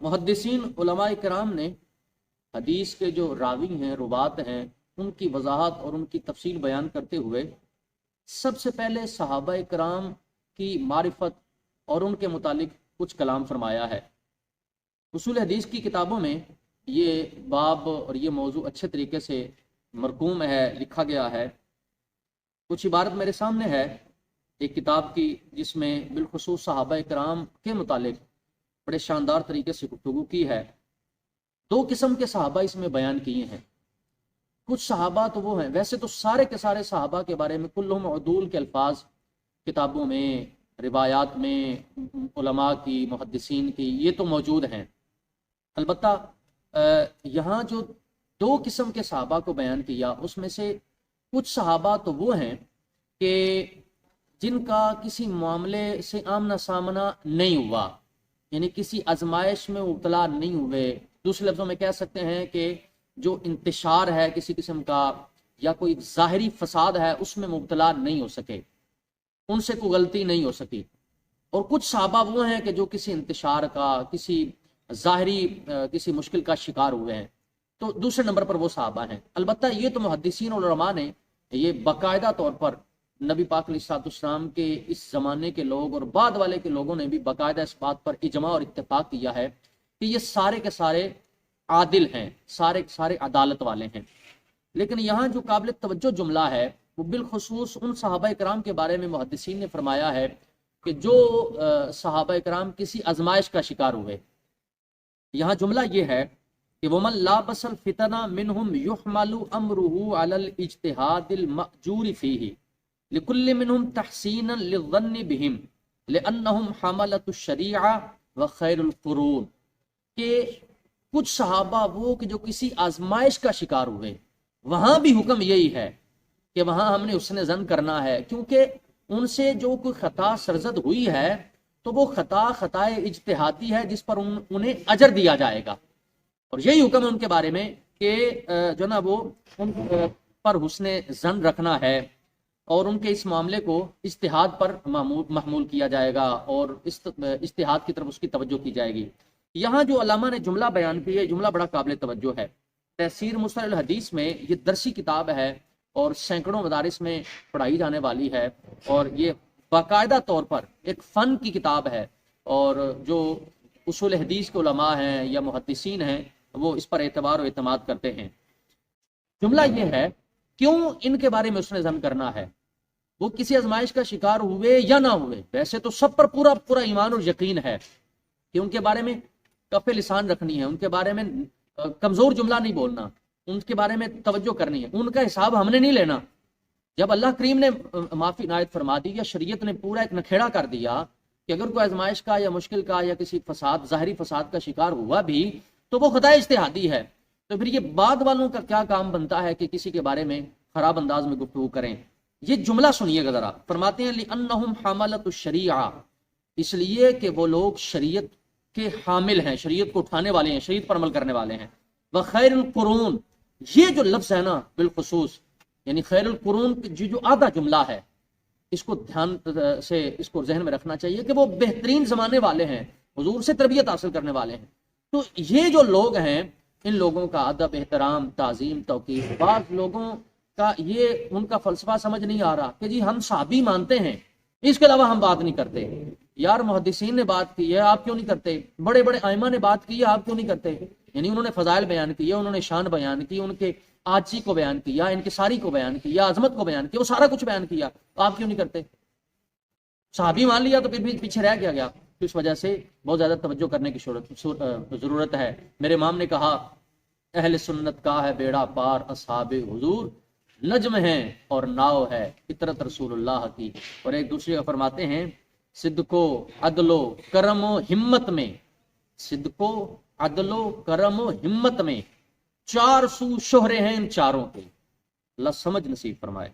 محدثین علماء کرام نے حدیث کے جو راوی ہیں، روات ہیں، ان کی وضاحت اور ان کی تفصیل بیان کرتے ہوئے سب سے پہلے صحابہ کرام کی معرفت اور ان کے متعلق کچھ کلام فرمایا ہے۔ اصول حدیث کی کتابوں میں یہ باب اور یہ موضوع اچھے طریقے سے مرقوم ہے، لکھا گیا ہے۔ کچھ عبارت میرے سامنے ہے ایک کتاب کی، جس میں بالخصوص صحابہ کرام کے متعلق بڑے شاندار طریقے سے گفتگو کی ہے۔ دو قسم کے صحابہ اس میں بیان کیے ہیں۔ کچھ صحابہ تو وہ ہیں، ویسے تو سارے کے سارے صحابہ کے بارے میں کلہم عدول کے الفاظ کتابوں میں، روایات میں، علماء کی، محدثین کی، یہ تو موجود ہیں۔ البتہ یہاں جو دو قسم کے صحابہ کو بیان کیا، اس میں سے کچھ صحابہ تو وہ ہیں کہ جن کا کسی معاملے سے آمنا سامنا نہیں ہوا، یعنی کسی آزمائش میں مبتلا نہیں ہوئے۔ دوسرے لفظوں میں کہہ سکتے ہیں کہ جو انتشار ہے کسی قسم کا یا کوئی ظاہری فساد ہے، اس میں مبتلا نہیں ہو سکے، ان سے کوئی غلطی نہیں ہو سکی۔ اور کچھ صحابہ وہ ہیں کہ جو کسی انتشار کا، کسی ظاہری کسی مشکل کا شکار ہوئے ہیں، تو دوسرے نمبر پر وہ صحابہ ہیں۔ البتہ یہ تو محدثین اور علماء نے یہ باقاعدہ طور پر نبی پاک علیہ الصلوۃ والسلام کے اس زمانے کے لوگ اور بعد والے کے لوگوں نے بھی باقاعدہ اس بات پر اجماع اور اتفاق کیا ہے کہ یہ سارے کے سارے عادل ہیں، سارے کے سارے عدالت والے ہیں۔ لیکن یہاں جو قابل توجہ جملہ ہے وہ بالخصوص ان صحابہ کرام کے بارے میں محدثین نے فرمایا ہے کہ جو صحابہ کرام کسی آزمائش کا شکار ہوئے۔ یہاں جملہ یہ ہے کہ وَمَن لَابَسَ الْفِتَنَ مِنْهُمْ يُحْمَلُ أَمْرُهُ عَلَى الْإِجْتِهَادِ الْمَأْجُورِ فِيهِ لِكُلِّ مِنْهُمْ تَحْسِينًا لِلظَّنِّ بِهِمْ لِأَنَّهُمْ حَمَلَةُ الشَّرِيعَةِ وَخَيْرُ الْقُرُونِ، کہ کچھ صحابہ وہ کہ جو کسی آزمائش کا شکار ہوئے، وہاں بھی حکم یہی ہے کہ وہاں ہم نے حسن ظن کرنا ہے، کیونکہ ان سے جو کوئی خطا سرزد ہوئی ہے تو وہ خطائے اجتہادی ہے جس پر انہیں اجر دیا جائے گا، اور یہی حکم ہے ان کے بارے میں کہ جو نا وہ ان پر حسن ظن رکھنا ہے اور ان کے اس معاملے کو اجتہاد پر محمول کیا جائے گا اور اجتہاد کی طرف اس کی توجہ کی جائے گی۔ یہاں جو علامہ نے جملہ بیان کیا ہے، جملہ بڑا قابل توجہ ہے۔ تفسیر مصطلح الحدیث میں یہ درسی کتاب ہے اور سینکڑوں مدارس میں پڑھائی جانے والی ہے، اور یہ باقاعدہ طور پر ایک فن کی کتاب ہے، اور جو اصول حدیث کے علماء ہیں یا محدثین ہیں وہ اس پر اعتبار و اعتماد کرتے ہیں۔ جملہ یہ ہے، کیوں ان کے بارے میں حسن ظن کرنا ہے؟ وہ کسی آزمائش کا شکار ہوئے یا نہ ہوئے، ویسے تو سب پر پورا ایمان اور یقین ہے کہ ان کے بارے میں کف لسان رکھنی ہے، ان کے بارے میں کمزور جملہ نہیں بولنا، ان کے بارے میں توجہ کرنی ہے، ان کا حساب ہم نے نہیں لینا۔ جب اللہ کریم نے معافی عنایت فرما دی یا شریعت نے پورا ایک نکھیڑا کر دیا کہ اگر کوئی آزمائش کا یا مشکل کا یا کسی فساد، ظاہری فساد کا شکار ہوا بھی تو وہ خطا اجتہادی ہے، تو پھر یہ بعد والوں کا کیا کام بنتا ہے کہ کسی کے بارے میں خراب انداز میں گفتگو کریں۔ یہ جملہ سنیے گا ذرا، فرماتے ہیں لِأَنَّهُمْ حَمَلَةُ الشَّرِيعَةِ، اس لیے کہ وہ لوگ شریعت کے حامل ہیں، شریعت کو اٹھانے والے ہیں، شریعت پر عمل کرنے والے ہیں۔ وَخَيْرُ الْقُرُونِ، یہ جو لفظ ہے نا بالخصوص، یعنی خیر القرون جو آدھا جملہ ہے، اس کو دھیان سے اس کو ذہن میں رکھنا چاہیے کہ وہ بہترین زمانے والے ہیں، حضور سے تربیت حاصل کرنے والے ہیں۔ تو یہ جو لوگ ہیں، ان لوگوں کا ادب، احترام، تعظیم، توقیر، بعض لوگوں کا یہ ان کا فلسفہ سمجھ نہیں آ رہا کہ جی ہم صحابی مانتے ہیں، اس کے علاوہ ہم بات نہیں کرتے۔ یار محدثین نے بات کی ہے، آپ کیوں نہیں کرتے؟ بڑے بڑے ائمہ نے بات کی ہے، آپ کیوں نہیں کرتے؟ یعنی انہوں نے فضائل بیان کیے، انہوں نے شان بیان کی، ان کے آجزی کو بیان کیا، انکساری کو بیان کیا، عظمت کو بیان کیا، وہ سارا کچھ بیان کیا، آپ کیوں نہیں کرتے؟ صحابی مان لیا تو پھر بھی پیچھے رہ گیا۔ اس وجہ سے بہت زیادہ توجہ کرنے کی ضرورت ہے۔ میرے امام نے کہا اہل سنت کا ہے بیڑا پار، اصحاب حضور نجم ہیں اور ناؤ ہے فطرت رسول اللہ کی۔ اور ایک دوسرے کا فرماتے ہیں صدق و عدل و کرم و ہمت میں، صدق و عدل و کرم و ہمت میں چار سو شہرے ہیں ان چاروں کے، اللہ سمجھ نصیب فرمائے۔